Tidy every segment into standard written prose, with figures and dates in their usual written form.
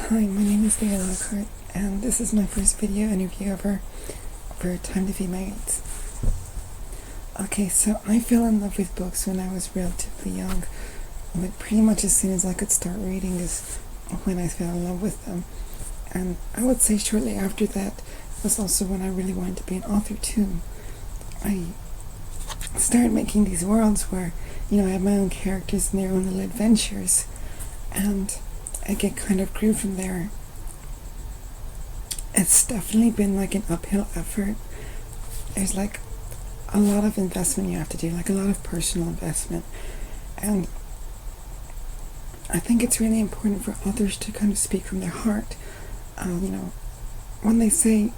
Hi, my name is Lila Lockheart, and this is my first video interview ever for Time to Feed My Mates. Okay, so I fell in love with books when I was relatively young. Like, pretty much as soon as I could start reading is when I fell in love with them. And I would say shortly after that was also when I really wanted to be an author too. I started making these worlds where, I have my own characters and their own little adventures, and I get kind of grew from there. It's definitely been like an uphill effort. There's like a lot of investment you have to do, like a lot of personal investment. And I think it's really important for authors to kind of speak from their heart. When they say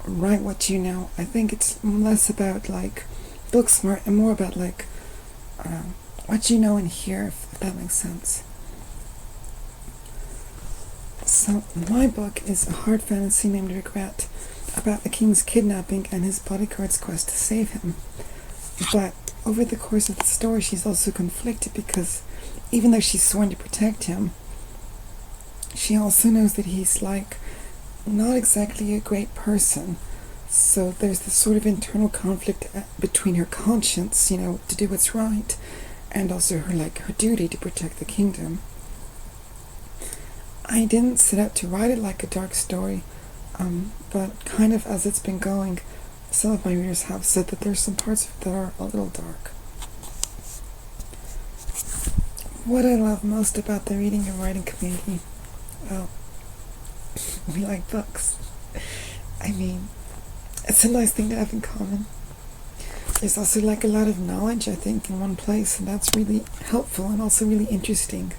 write what you know, I think it's less about like book smart and more about like what you know and hear, if that makes sense. So my book is a hard fantasy named Regret, about the king's kidnapping and his bodyguard's quest to save him. But over the course of the story, she's also conflicted because even though she's sworn to protect him, she also knows that he's like not exactly a great person. So there's this sort of internal conflict between her conscience, to do what's right, and also her duty to protect the kingdom. I didn't set out to write it like a dark story, but kind of as it's been going, some of my readers have said that there's some parts of it that are a little dark. What I love most about the reading and writing community, well, we like books. I mean, it's a nice thing to have in common. There's also like a lot of knowledge, I think, in one place, and that's really helpful and also really interesting.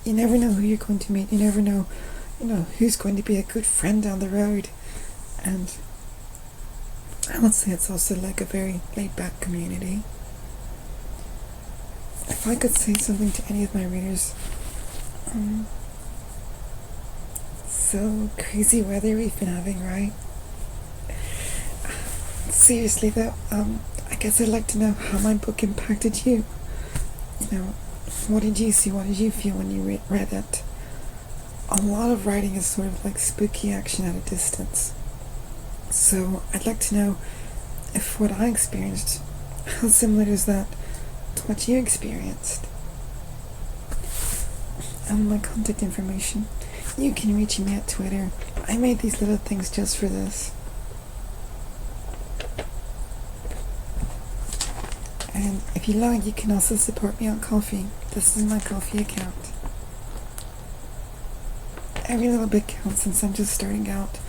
You never know who you're going to meet. You never know, who's going to be a good friend down the road. And I would say it's also like a very laid-back community. If I could say something to any of my readers, so crazy weather we've been having, right? Seriously though, I guess I'd like to know how my book impacted you. What did you see? What did you feel when you read it? A lot of writing is sort of like spooky action at a distance. So I'd like to know if what I experienced, how similar is that to what you experienced? And my contact information. You can reach me at Twitter. I made these little things just for this. And if you like, you can also support me on Ko-fi. This is my Ko-fi account. Every little bit counts since I'm just starting out.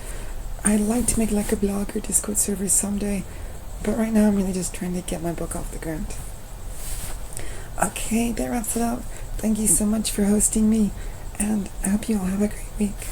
I'd like to make like a blog or Discord server someday, but right now I'm really just trying to get my book off the ground. Okay, that wraps it up. Thank you so much for hosting me, and I hope you all have a great week.